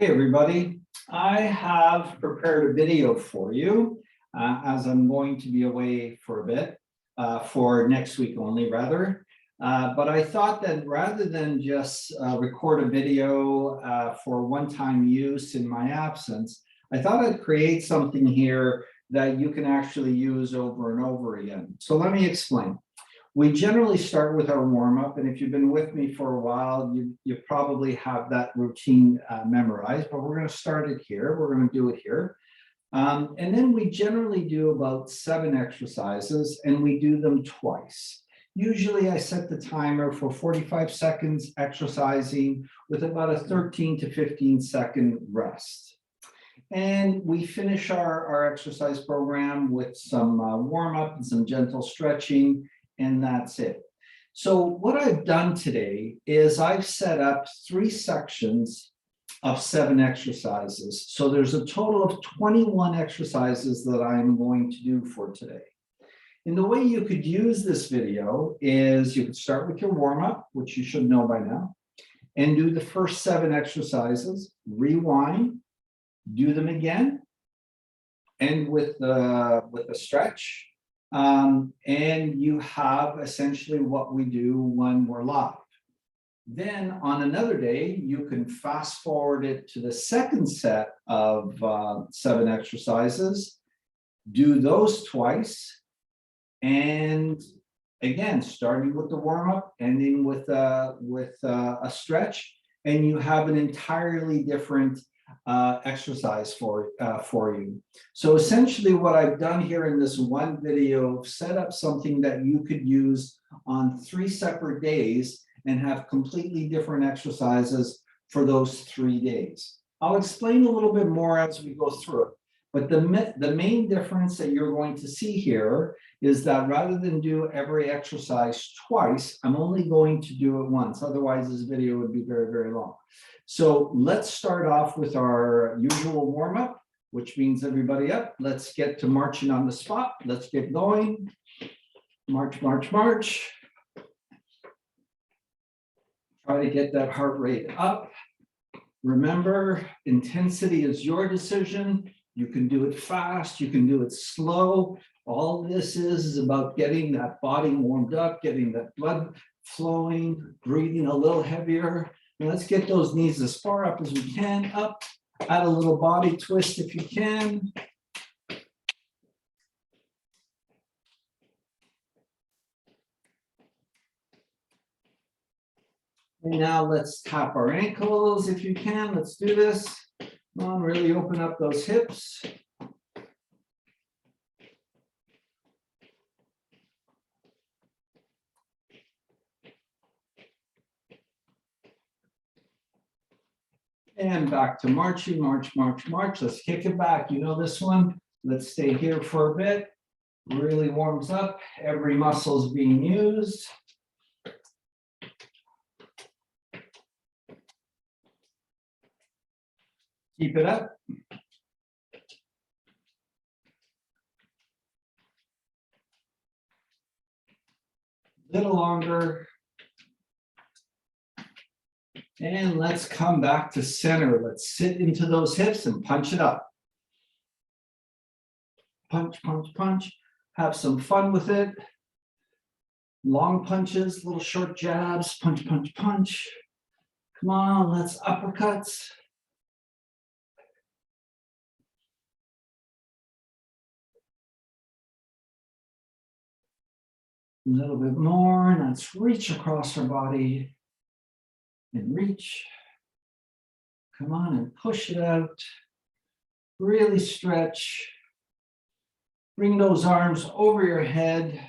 Hey everybody, I have prepared a video for you as I'm going to be away for a bit, for next week only rather. But I thought that rather than just record a video for one-time use in my absence, I thought I'd create something here that you can actually use over and over again. So let me explain. We generally start with our warm-up, and if you've been with me for a while, you probably have that routine memorized, but we're going to start it here. We're going to do it here. And then we generally do about 7 exercises, and we do them twice. Usually I set the timer for 45 seconds exercising with about a 13 to 15 second rest. And we finish our exercise program with some warm-up and some gentle stretching, and that's it. So what I've done today is I've set up 3 sections of 7 exercises. So there's a total of 21 exercises that I'm going to do for today. And the way you could use this video is you could start with your warm-up, which you should know by now, and do the first 7 exercises, rewind, do them again, and with a stretch. And you have essentially what we do when we're live. Then on another day, you can fast forward it to the second set of 7 exercises, do those twice, and again, starting with the warm-up, ending with a stretch, and you have an entirely different exercise for you. So essentially what I've done here in this one video, set up something that you could use on 3 separate days and have completely different exercises for those 3 days. I'll explain a little bit more as we go through it. But the main difference that you're going to see here is that rather than do every exercise twice, I'm only going to do it once. Otherwise, this video would be very, very long. So let's start off with our usual warm-up, which means everybody up. Let's get to marching on the spot. Let's get going. March, march, march. Try to get that heart rate up. Remember, intensity is your decision. You can do it fast, you can do it slow. All this is about getting that body warmed up, getting that blood flowing, breathing a little heavier. And let's get those knees as far up as we can, up. Add a little body twist if you can. And now let's tap our ankles if you can. Let's do this. Come on, really open up those hips. And back to marching, march, march, march. Let's kick it back. You know this one. Let's stay here for a bit. Really warms up. Every muscle is being used. Keep it up. A little longer. And let's come back to center. Let's sit into those hips and punch it up. Punch, punch, punch. Have some fun with it. Long punches, little short jabs. Punch, punch, punch. Come on, let's uppercuts. A little bit more, and let's reach across our body and reach. Come on and push it out. Really stretch. Bring those arms over your head.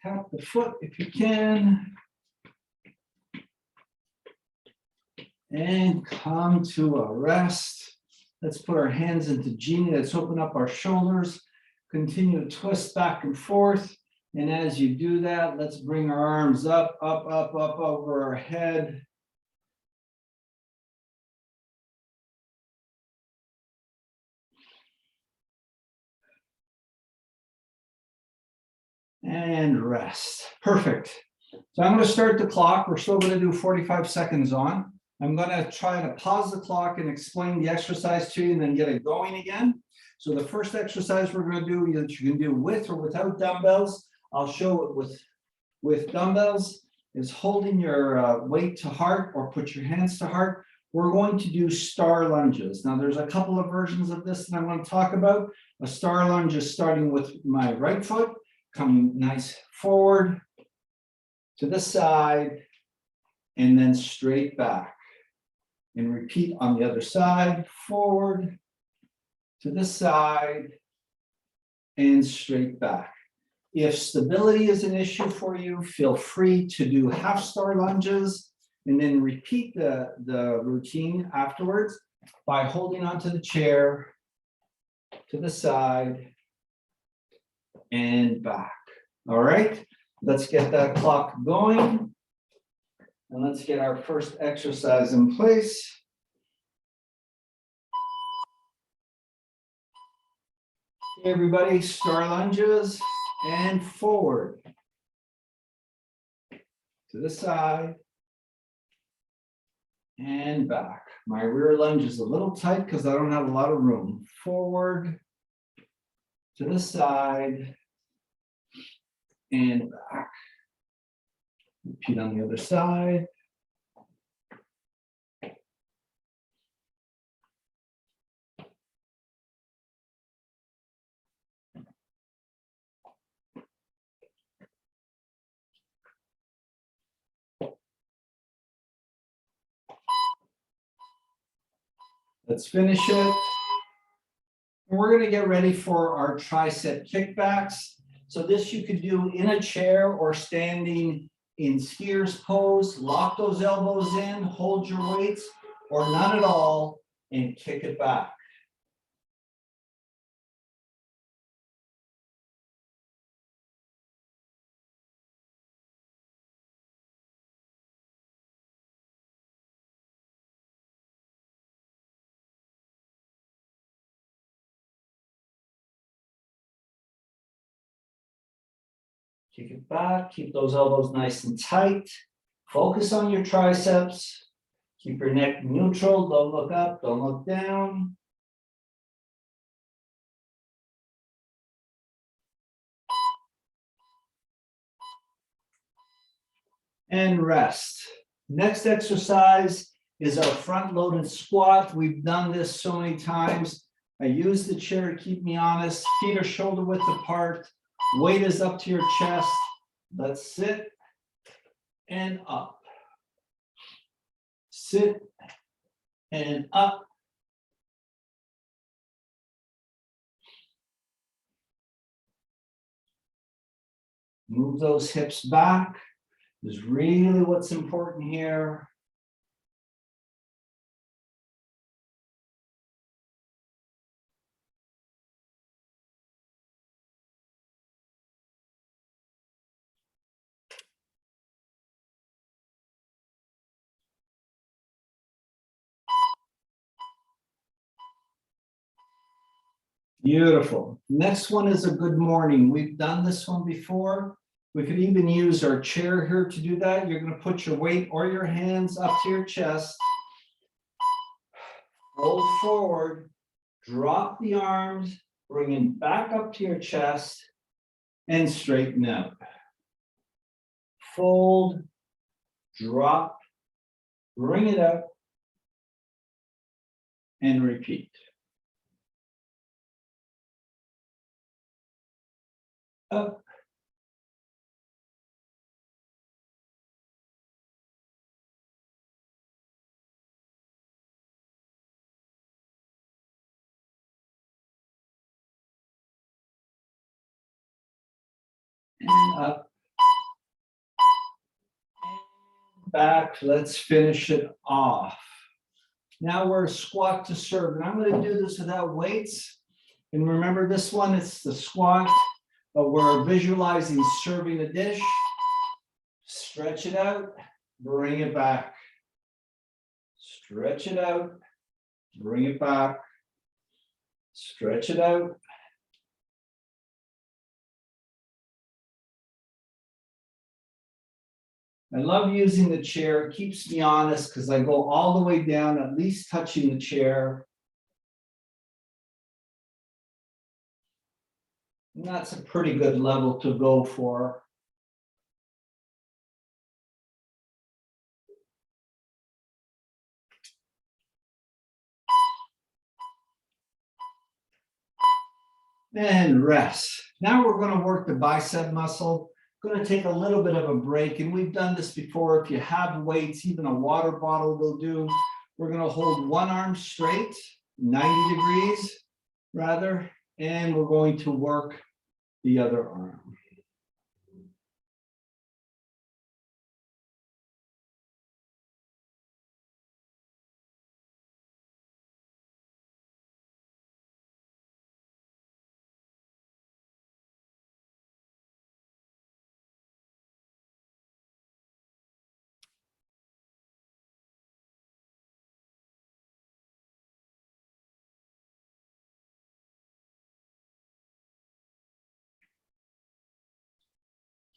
Tap the foot if you can. And come to a rest. Let's put our hands into Genie. Let's open up our shoulders. Continue to twist back and forth. And as you do that, let's bring our arms up, up, up, up over our head. And rest. Perfect. So I'm going to start the clock. We're still going to do 45 seconds on. I'm going to try to pause the clock and explain the exercise to you and then get it going again. So the first exercise we're going to do that you can do with or without dumbbells. I'll show it with dumbbells is holding your weight to heart or put your hands to heart. We're going to do star lunges. Now there's a couple of versions of this that I'm going to talk about. A star lunge is starting with my right foot, coming nice forward to the side, and then straight back. And repeat on the other side, forward to the side, and straight back. If stability is an issue for you, feel free to do half star lunges and then repeat the routine afterwards by holding onto the chair to the side and back. All right, let's get that clock going. And let's get our first exercise in place. Okay, everybody, star lunges and forward to the side and back. My rear lunge is a little tight because I don't have a lot of room. Forward to the side and back. Repeat on the other side. Let's finish it. We're going to get ready for our tricep kickbacks. So this you could do in a chair or standing in skier's pose. Lock those elbows in, hold your weights, or none at all, and kick it back. Kick it back, keep those elbows nice and tight. Focus on your triceps. Keep your neck neutral, don't look up, don't look down. And rest. Next exercise is our front-loaded squat. We've done this so many times. I use the chair to keep me honest. Feet are shoulder width apart. Weight is up to your chest. Let's sit and up. Sit and up. Move those hips back is really what's important here. Beautiful. Next one is a good morning. We've done this one before. We could even use our chair here to do that. You're going to put your weight or your hands up to your chest. Fold forward, drop the arms, bring it back up to your chest, and straighten out. Fold, drop, bring it up, and repeat. Up. And up. And back. Let's finish it off. Now we're squat to serve. And I'm going to do this without weights. And remember this one, it's the squat, but we're visualizing serving a dish. Stretch it out, bring it back. Stretch it out, bring it back. Stretch it out. I love using the chair. It keeps me honest because I go all the way down, at least touching the chair. And that's a pretty good level to go for. And rest. Now we're going to work the bicep muscle. Going to take a little bit of a break, and we've done this before. If you have weights, even a water bottle will do. We're going to hold one arm straight, 90 degrees rather, and we're going to work the other arm.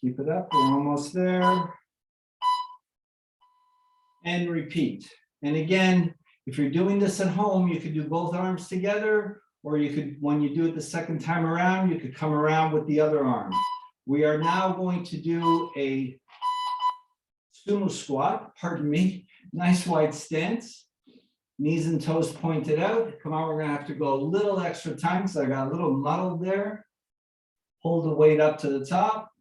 Keep it up, we're almost there. And repeat. And again, if you're doing this at home, you could do both arms together, or you could, when you do it the second time around, you could come around with the other arm. We are now going to do a Sumo Squat, pardon me, nice wide stance. Knees and toes pointed out. Come on, we're gonna have to go a little extra time because I got a little muddled there. Hold the weight up to the top.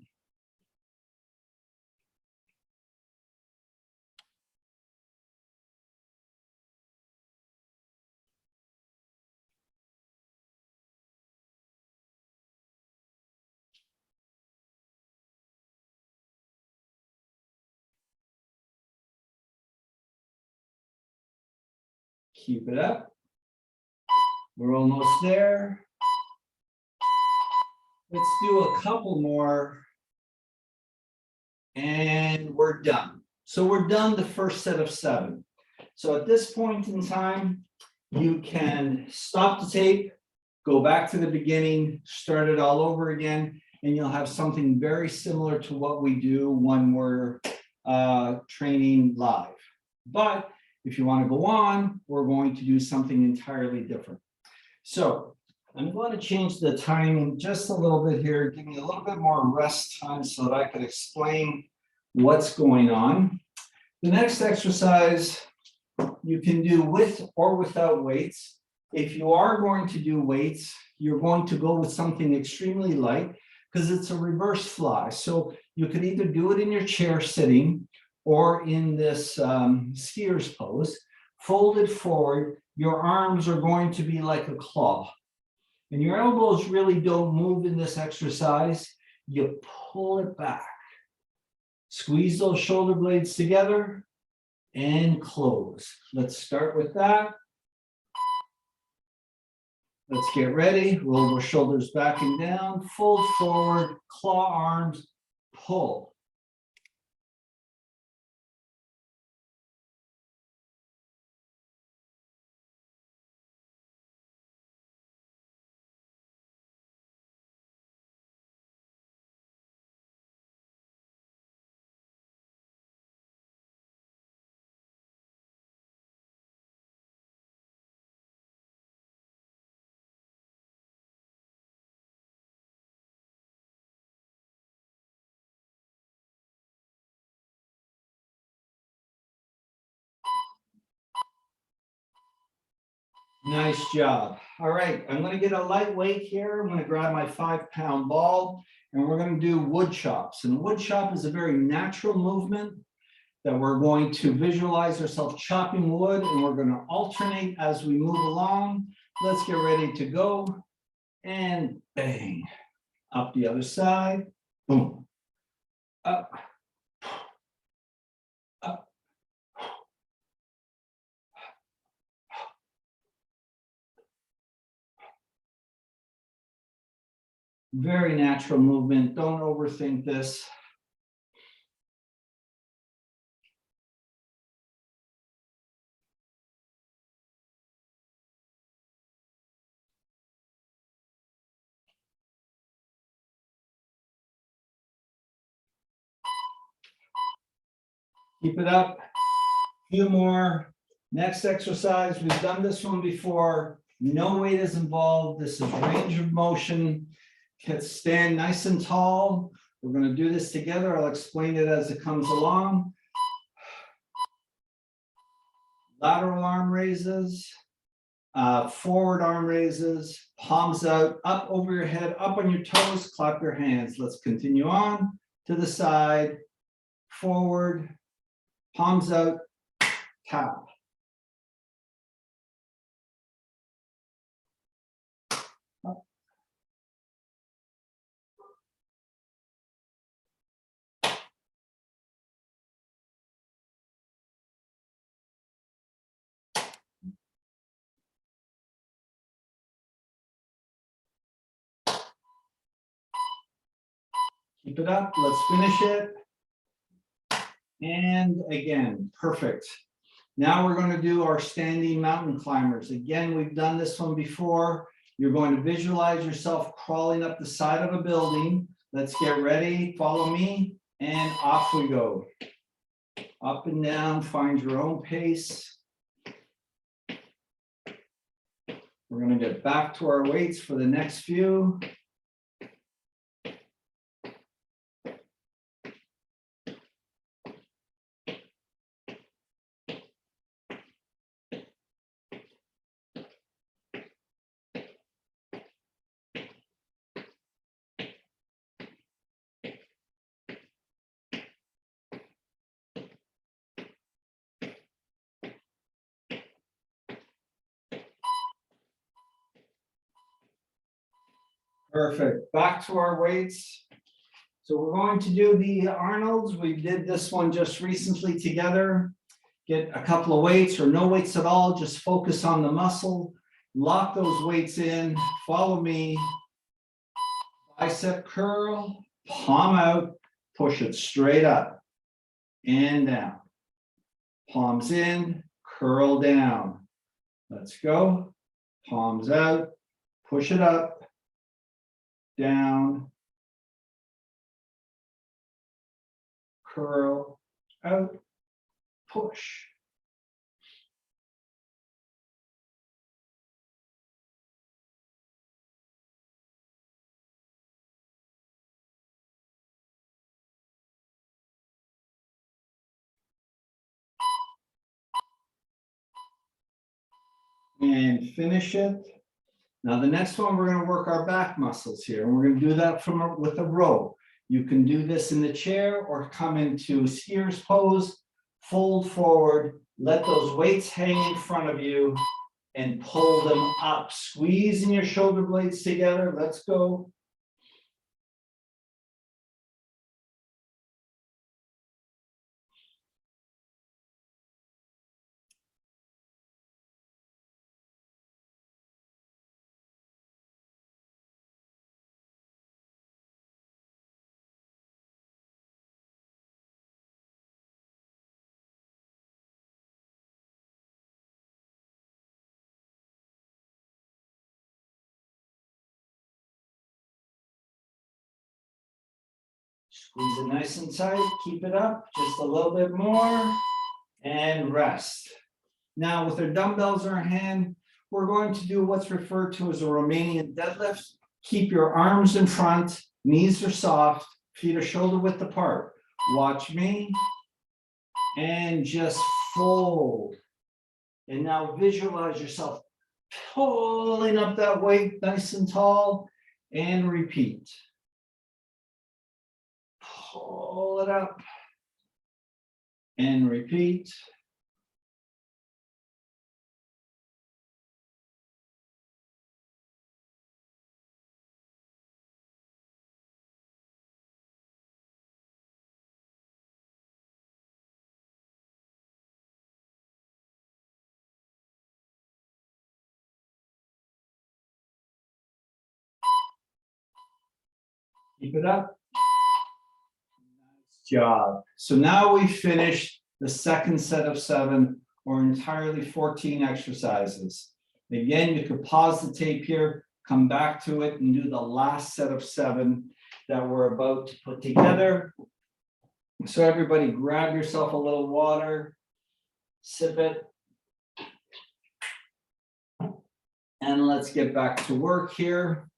Keep it up. We're almost there. Let's do a couple more. And we're done. So we're done the first set of 7. So at this point in time, you can stop the tape, go back to the beginning, start it all over again, and you'll have something very similar to what we do when we're training live. But if you want to go on, we're going to do something entirely different. So I'm going to change the timing just a little bit here, give me a little bit more rest time so that I can explain what's going on. The next exercise you can do with or without weights. If you are going to do weights, you're going to go with something extremely light because it's a reverse fly. So you could either do it in your chair sitting or in this skier's pose, folded forward. Your arms are going to be like a claw. And your elbows really don't move in this exercise. You pull it back. Squeeze those shoulder blades together and close. Let's start with that. Let's get ready. Roll our shoulders back and down. Fold forward, claw arms, pull. Nice job. All right, I'm going to get a lightweight here. I'm going to grab my 5-pound ball and we're going to do wood chops. And wood chop is a very natural movement that we're going to visualize ourselves chopping wood, and we're going to alternate as we move along. Let's get ready to go. And bang, up the other side, boom, up, up. Very natural movement. Don't overthink this. Keep it up. Few more. Next exercise, we've done this one before. No weight is involved. This is range of motion. Stand nice and tall. We're going to do this together. I'll explain it as it comes along. Lateral arm raises, forward arm raises, palms out, up over your head, up on your toes, clap your hands. Let's continue on to the side, forward, palms out, tap. Keep it up. Let's finish it. And again, perfect. Now we're going to do our standing mountain climbers. Again, we've done this one before. You're going to visualize yourself crawling up the side of a building. Let's get ready. Follow me. And off we go. Up and down. Find your own pace. We're going to get back to our weights for the next few. Perfect. Back to our weights. So we're going to do the Arnold's. We did this one just recently together. Get a couple of weights or no weights at all. Just focus on the muscle. Lock those weights in. Follow me. Bicep curl. Palm out. Push it straight up and down. Palms in. Curl down. Let's go. Palms out. Push it up. Down, curl, out, push. And finish it. Now the next one, we're going to work our back muscles here, and we're going to do that with a row. You can do this in the chair or come into skier's pose, fold forward, let those weights hang in front of you and pull them up, squeezing your shoulder blades together. Let's go. Squeeze it nice and tight, keep it up, just a little bit more, and rest. Now with our dumbbells in our hand, we're going to do what's referred to as a Romanian deadlift. Keep your arms in front, knees are soft, feet are shoulder width apart. Watch me, and just fold. And now visualize yourself pulling up that weight nice and tall, and repeat. Pull it up and repeat. Keep it up. Nice job. So now we finished the second set of 7 or entirely 14 exercises. Again, you could pause the tape here, come back to it and do the last set of 7 that we're about to put together. So everybody grab yourself a little water, sip it. And let's get back to work here.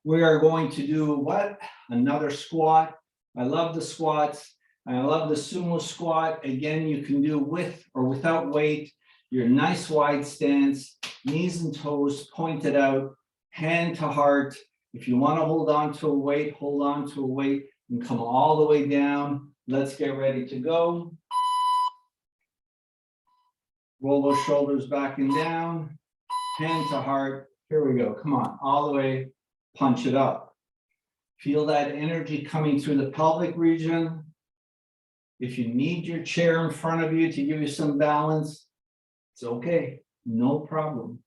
We are going to do what? Another squat. I love the squats. I love the sumo squat. Again, you can do with or without weight. Your nice wide stance, knees and toes pointed out, hand to heart. If you want to hold on to a weight, hold on to a weight and come all the way down. Let's get ready to go. Roll those shoulders back and down, hand to heart. Here we go. Come on, all the way, punch it up. Feel that energy coming through the pelvic region. If you need your chair in front of you to give you some balance, it's okay, no problem.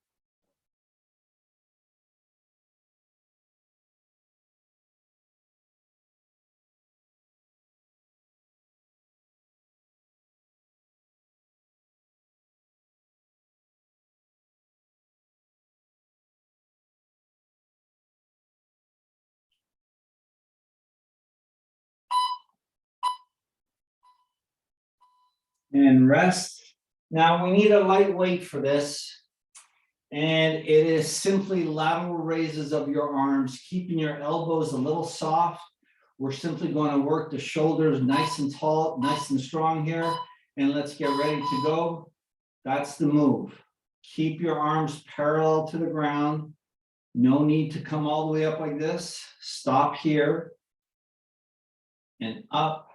And rest. Now we need a light weight for this. And it is simply lateral raises of your arms, keeping your elbows a little soft. We're simply going to work the shoulders nice and tall, nice and strong here. And let's get ready to go. That's the move. Keep your arms parallel to the ground. No need to come all the way up like this. Stop here and up.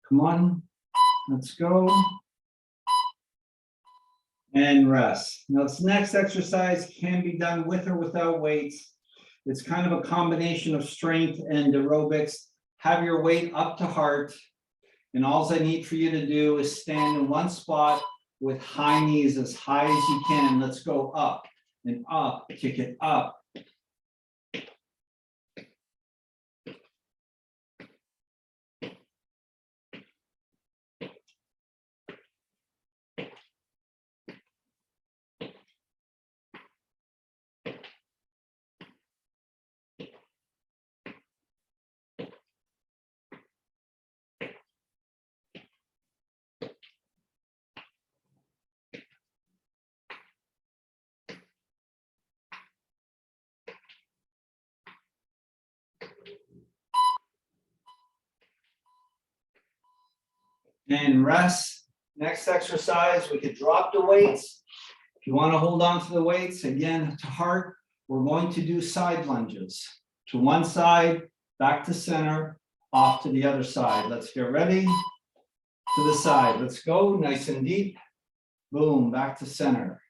Come on, let's go. And rest. Now this next exercise can be done with or without weights. It's kind of a combination of strength and aerobics. Have your weight up to heart. And all I need for you to do is stand in one spot with high knees as high as you can. Let's go up and up, kick it up. And rest. Next exercise, we could drop the weights. If you want to hold on to the weights, again, to heart, we're going to do side lunges. To one side, back to center, off to the other side. Let's get ready. To the side. Let's go, nice and deep. Boom, back to center.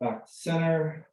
Back to center.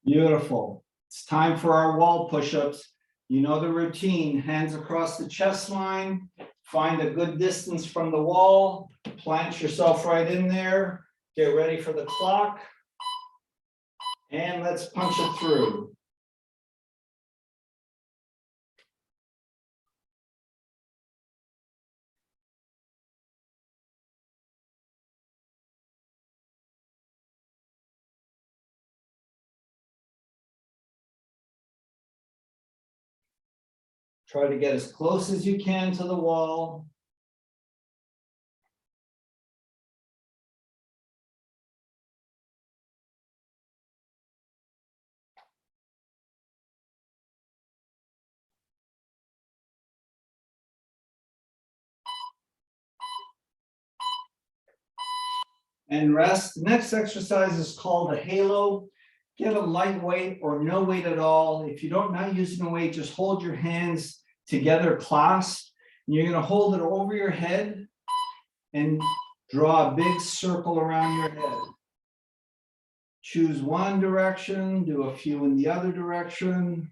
Beautiful. It's time for our wall push-ups. You know the routine, hands across the chest line, find a good distance from the wall, plant yourself right in there, get ready for the clock, and let's punch it through. Try to get as close as you can to the wall. and rest. The next exercise is called a halo. Get a light weight or no weight at all. If you don't not using a weight, just hold your hands together, clasped. And you're going to hold it over your head and draw a big circle around your head. Choose one direction, do a few in the other direction.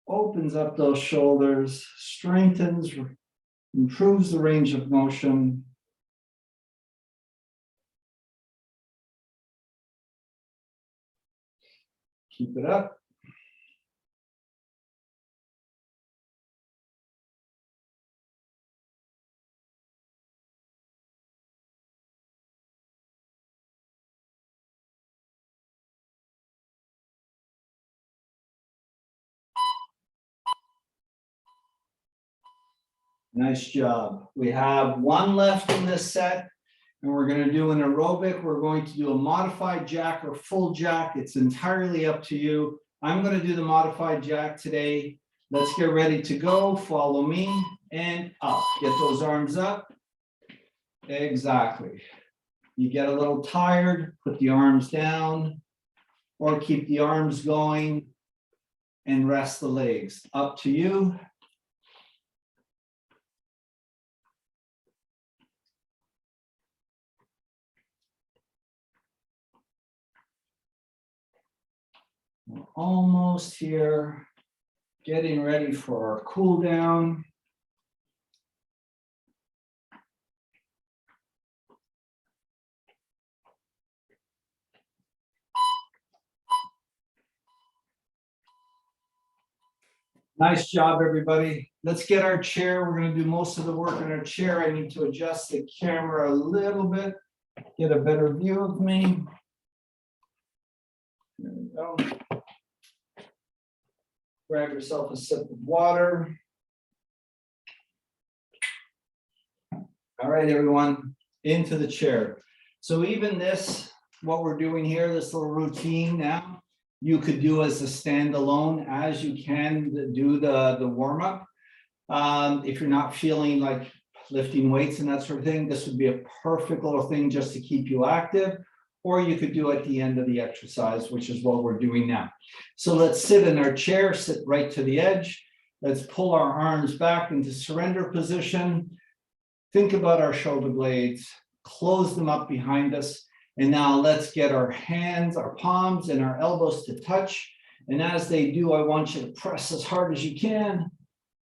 Opens up those shoulders, strengthens, improves the range of motion. Keep it up. Nice job. We have one left in this set, and we're going to do an aerobic. We're going to do a modified jack or full jack. It's entirely up to you. I'm going to do the modified jack today. Let's get ready to go. Follow me and up. Get those arms up. Exactly. You get a little tired, put the arms down, or keep the arms going and rest the legs. Up to you. We're almost here, getting ready for our cool down. Nice job, everybody. Let's get our chair. We're going to do most of the work in our chair. I need to adjust the camera a little bit, get a better view of me. There we go. Grab yourself a sip of water. All right, everyone, into the chair. So even this, what we're doing here, this little routine now, you could do as a standalone as you can do the warm-up. If you're not feeling like lifting weights and that sort of thing, this would be a perfect little thing just to keep you active. Or you could do at the end of the exercise, which is what we're doing now. So let's sit in our chair, sit right to the edge. Let's pull our arms back into surrender position. Think about our shoulder blades, close them up behind us. And now let's get our hands, our palms and our elbows to touch. And as they do, I want you to press as hard as you can.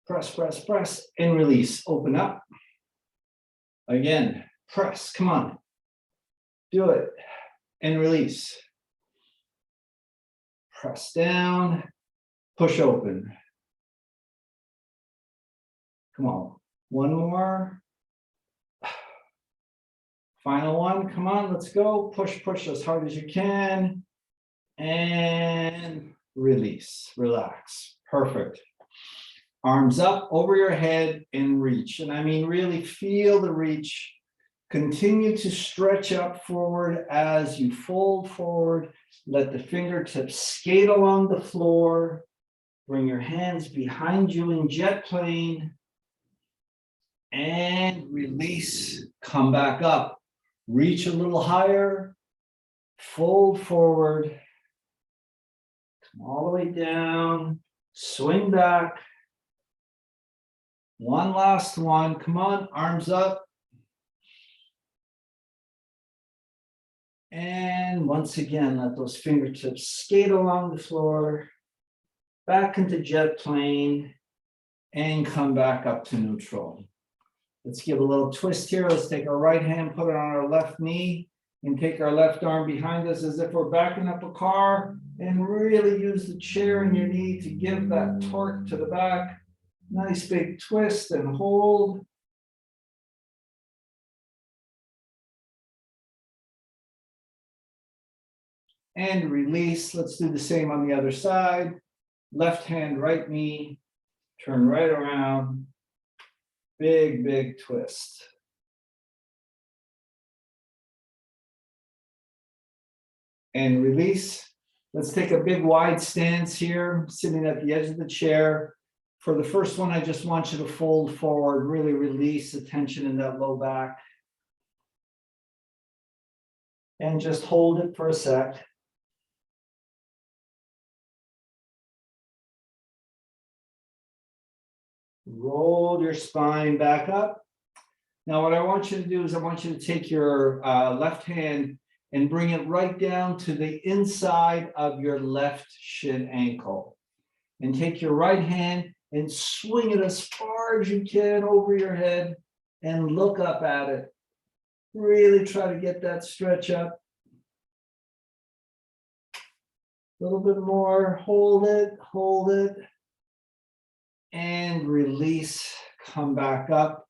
Press, press, press, and release. Open up. Again, press, come on. Do it. And release. Press down, push open. Come on, one more. Final one, come on, let's go. Push, push as hard as you can. And release, relax, perfect. Arms up over your head and reach. And I mean, really feel the reach. Continue to stretch up forward as you fold forward. Let the fingertips skate along the floor. Bring your hands behind you in jet plane. And release. Come back up. Reach a little higher. Fold forward. Come all the way down. Swing back. One last one. Come on, arms up. And once again, let those fingertips skate along the floor, back into jet plane, and come back up to neutral. Let's give a little twist here. Let's take our right hand, put it on our left knee, and take our left arm behind us as if we're backing up a car, and really use the chair and your knee to give that torque to the back. Nice big twist and hold. And release. Let's do the same on the other side. Left hand, right knee, turn right around. Big, big twist. And release. Let's take a big wide stance here, sitting at the edge of the chair. For the first one, I just want you to fold forward, really release the tension in that low back. And just hold it for a sec. Roll your spine back up. Now, what I want you to do is I want you to take your left hand and bring it right down to the inside of your left shin ankle. And take your right hand and swing it as far as you can over your head and look up at it. Really try to get that stretch up. A little bit more, hold it, and release, come back up,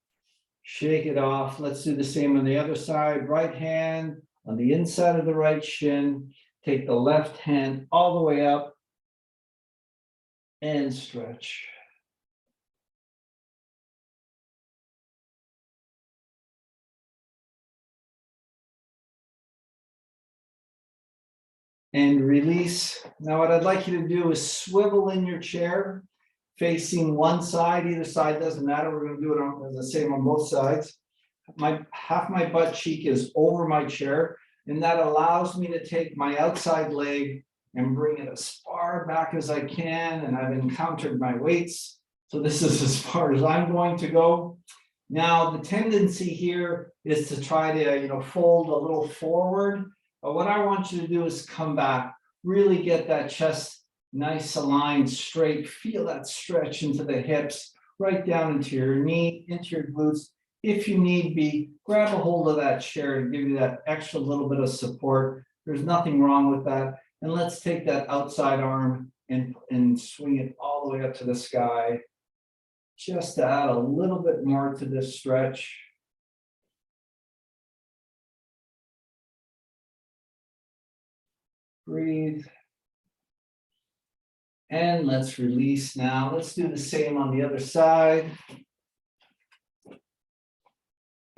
shake it off. Let's do the same on the other side. Right hand on the inside of the right shin, take the left hand all the way up and stretch. And release. Now what I'd like you to do is swivel in your chair, facing one side, either side, doesn't matter. We're going to do it on the same on both sides. Half my butt cheek is over my chair, and that allows me to take my outside leg and bring it as far back as I can. And I've encountered my weights, so this is as far as I'm going to go. Now the tendency here is to try to fold a little forward. But what I want you to do is come back, really get that chest nice, aligned, straight. Feel that stretch into the hips, right down into your knee, into your glutes. If you need be, grab a hold of that chair to give you that extra little bit of support. There's nothing wrong with that. And let's take that outside arm and swing it all the way up to the sky, just to add a little bit more to this stretch. Breathe. And let's release now. Let's do the same on the other side.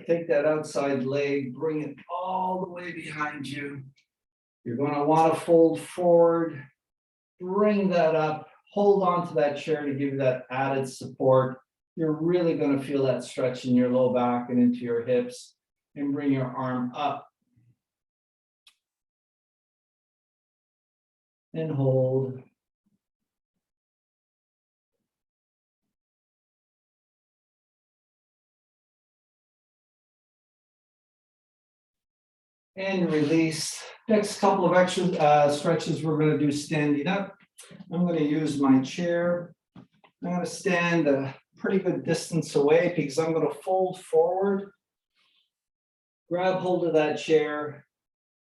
Take that outside leg, bring it all the way behind you. You're going to want to fold forward, bring that up, hold on to that chair to give you that added support. You're really going to feel that stretch in your low back and into your hips, and bring your arm up. And hold. And release. Next couple of extra stretches we're going to do standing up. I'm going to use my chair. I'm going to stand a pretty good distance away because I'm going to fold forward, grab hold of that chair,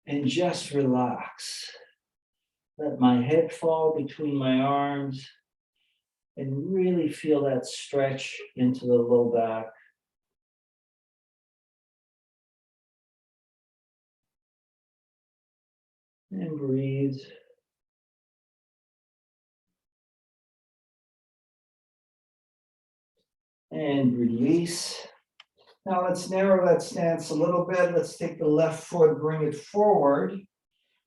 and just relax. Let my head fall between my arms and really feel that stretch into the low back. And breathe. And release. Now let's narrow that stance a little bit. Let's take the left foot, bring it forward.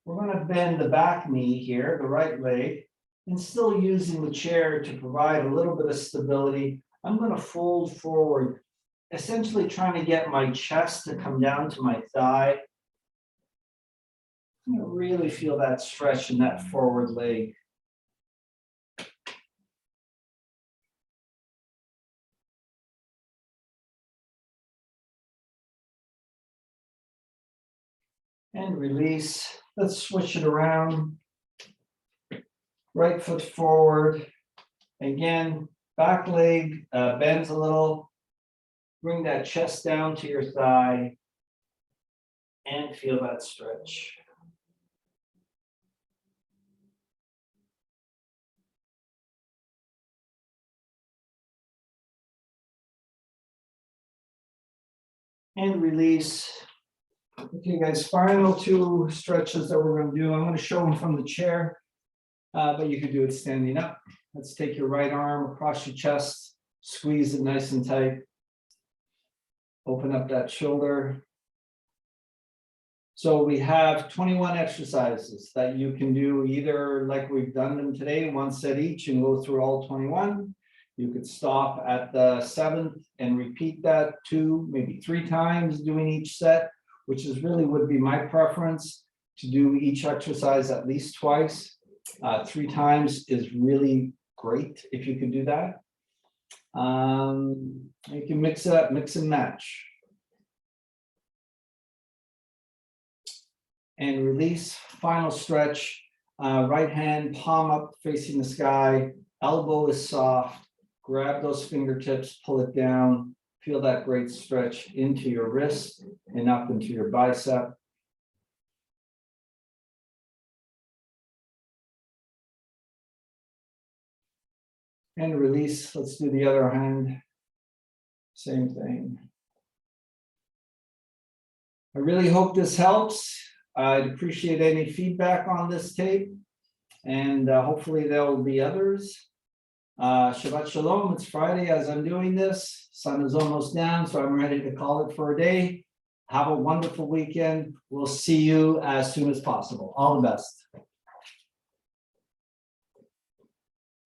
We're going to bend the back knee here, the right leg, and still using the chair to provide a little bit of stability. I'm going to fold forward, essentially trying to get my chest to come down to my thigh. I'm going to really feel that stretch in that forward leg. And release. Let's switch it around. Right foot forward. Again, back leg bends a little. Bring that chest down to your thigh and feel that stretch. And release. Okay, guys, final two stretches that we're going to do. I'm going to show them from the chair, but you can do it standing up. Let's take your right arm across your chest, squeeze it nice and tight. Open up that shoulder. So we have 21 exercises that you can do either like we've done them today, one set each, and go through all 21. You could stop at the 7th and repeat that 2, maybe 3 times doing each set. which is really would be my preference to do each exercise at least twice. 3 times is really great if you can do that. You can mix it up, mix and match. And release, final stretch, right hand, palm up facing the sky, elbow is soft, grab those fingertips, pull it down, feel that great stretch into your wrist and up into your bicep. And release, let's do the other hand, same thing. I really hope this helps. I'd appreciate any feedback on this tape, and hopefully there will be others. Shabbat Shalom, it's Friday as I'm doing this. Sun is almost down, so I'm ready to call it for a day. Have a wonderful weekend. We'll see you as soon as possible. All the best.